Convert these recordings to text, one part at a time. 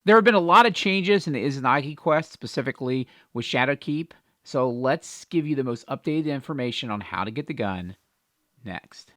There have been a lot of changes in the Izanagi quest, specifically with Shadowkeep, so let's give you the most updated information on how to get the gun next.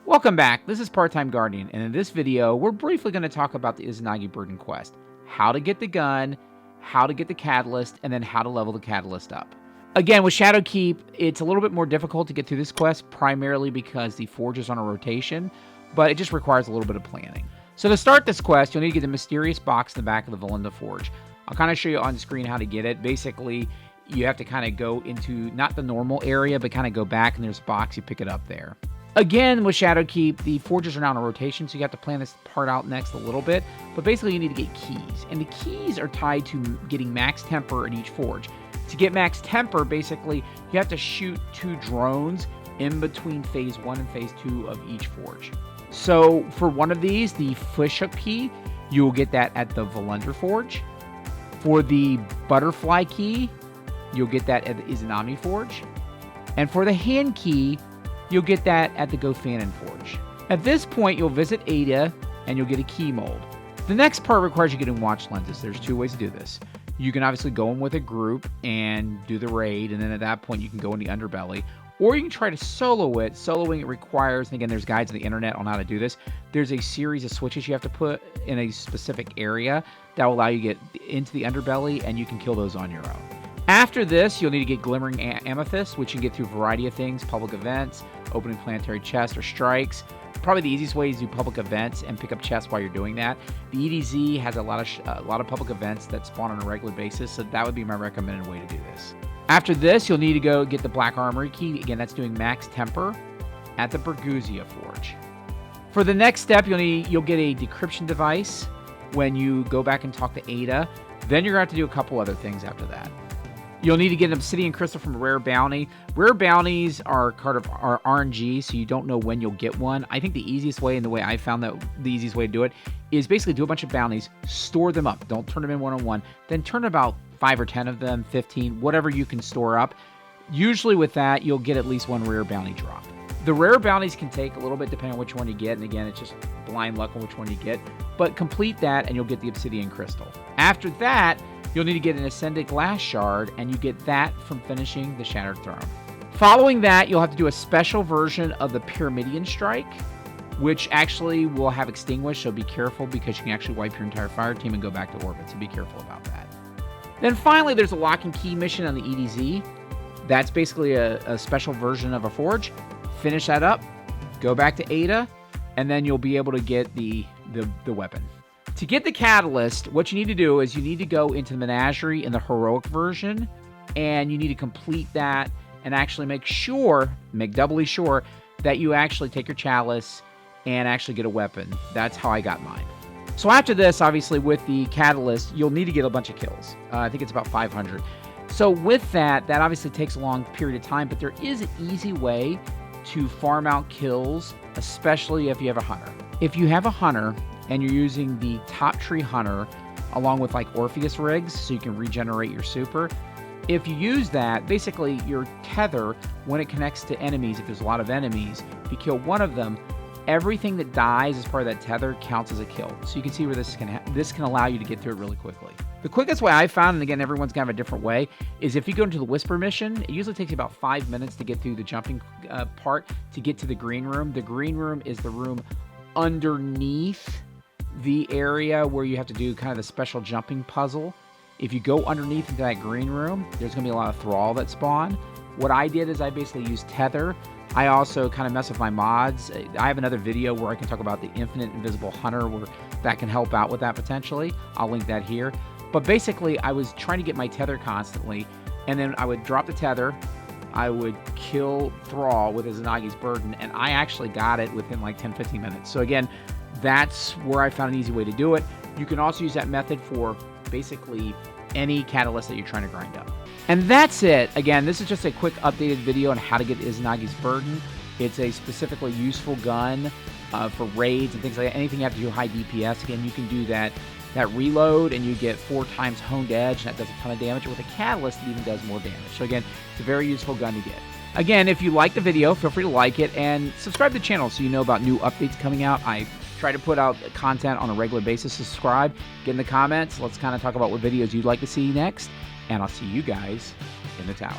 Welcome back, this is PartTimeGuardian, and in this video, we're briefly going to talk about the Izanagi Burden quest, how to get the gun, how to get the catalyst, and then how to level the catalyst up. Again, with Shadowkeep, it's a little bit more difficult to get through this quest, primarily because the forge is on a rotation, but it just requires a little bit of planning. So to start this quest, you'll need to get the mysterious box in the back of the Volundr forge. I'll kind of show you on screen how to get it. Basically, you have to kind of go into, not the normal area, but kind of go back, and there's a box, you pick it up there. Again, with Shadowkeep, the forges are now on a rotation, so you have to plan this part out next a little bit. But basically, you need to get keys. And the keys are tied to getting max temper in each forge. To get max temper, basically, you have to shoot 2 drones in between phase 1 and phase 2 of each forge. So for one of these, the fishhook key, you will get that at the Volundr forge. For the butterfly key, you'll get that at the Izanami forge. And for the hand key, you'll get that at the Fannon forge. At this point, you'll visit Ada, and you'll get a key mold. The next part requires you getting watch lenses. There's 2 ways to do this. You can obviously go in with a group and do the raid, and then at that point, you can go in the underbelly. Or you can try to solo it. Soloing it requires, and again, there's guides on the internet on how to do this. There's a series of switches you have to put in a specific area that will allow you to get into the underbelly, and you can kill those on your own. After this, you'll need to get Glimmering Amethyst, which you can get through a variety of things, public events, opening planetary chests, or strikes. Probably the easiest way is to do public events and pick up chests while you're doing that. The EDZ has a lot of public events that spawn on a regular basis, so that would be my recommended way to do this. After this, you'll need to go get the Black Armory key. Again, that's doing max temper at the Bergusia forge. For the next step, you'll get a decryption device when you go back and talk to Ada. Then you're going to have to do a couple other things after that. You'll need to get an obsidian crystal from a rare bounty. Rare bounties are part of our RNG, so you don't know when you'll get one. I think the easiest way, and the way I found that the easiest way to do it, is basically do a bunch of bounties, store them up. Don't turn them in one-on-one. Then turn about 5 or 10 of them, 15, whatever you can store up. Usually with that, you'll get at least 1 rare bounty drop. The rare bounties can take a little bit depending on which one you get, and again, it's just blind luck on which one you get. But complete that, and you'll get the obsidian crystal. After that, you'll need to get an Ascended Glass Shard, and you get that from finishing the Shattered Throne. Following that, you'll have to do a special version of the Pyramidion Strike, which actually will have Extinguish, so be careful because you can actually wipe your entire fire team and go back to orbit, so be careful about that. Then finally, there's a Lock and Key mission on the EDZ. That's basically a special version of a forge. Finish that up, go back to Ada, and then you'll be able to get the weapon. To get the catalyst, what you need to do is you need to go into the menagerie in the heroic version, and you need to complete that and actually make doubly sure that you actually take your chalice and actually get a weapon. That's how I got mine. So after this, obviously with the catalyst, you'll need to get a bunch of kills. I think it's about 500. So with that obviously takes a long period of time, but there is an easy way to farm out kills, especially if you have a hunter. If you have a hunter, and you're using the Top Tree Hunter along with like Orpheus rigs so you can regenerate your super. If you use that, basically your tether, when it connects to enemies, if there's a lot of enemies, if you kill one of them, everything that dies as part of that tether counts as a kill. So you can see where this can allow you to get through it really quickly. The quickest way I found, and again, everyone's kind of a different way, is if you go into the Whisper mission, it usually takes you about 5 minutes to get through the jumping part to get to the green room. The green room is the room underneath the area where you have to do kind of the special jumping puzzle. If you go underneath into that green room, there's going to be a lot of thrall that spawn. What I did is I basically used tether. I also kind of mess with my mods. I have another video where I can talk about the infinite invisible hunter where that can help out with that potentially. I'll link that here. But basically, I was trying to get my tether constantly, and then I would drop the tether, I would kill Thrall with Izanagis Burden, and I actually got it within like 10-15 minutes. So again, that's where I found an easy way to do it. You can also use that method for basically any catalyst that you're trying to grind up. And that's it. Again, this is just a quick updated video on how to get Izanagis Burden. It's a specifically useful gun for raids and things like that. Anything you have to do high DPS, again, you can do that that reload, and you get 4 times honed edge, and that does a ton of damage. With a catalyst, it even does more damage. So again, it's a very useful gun to get. Again, if you like the video, feel free to like it and subscribe to the channel so you know about new updates coming out. I try to put out content on a regular basis. Subscribe, get in the comments. Let's kind of talk about what videos you'd like to see next, and I'll see you guys in the tower.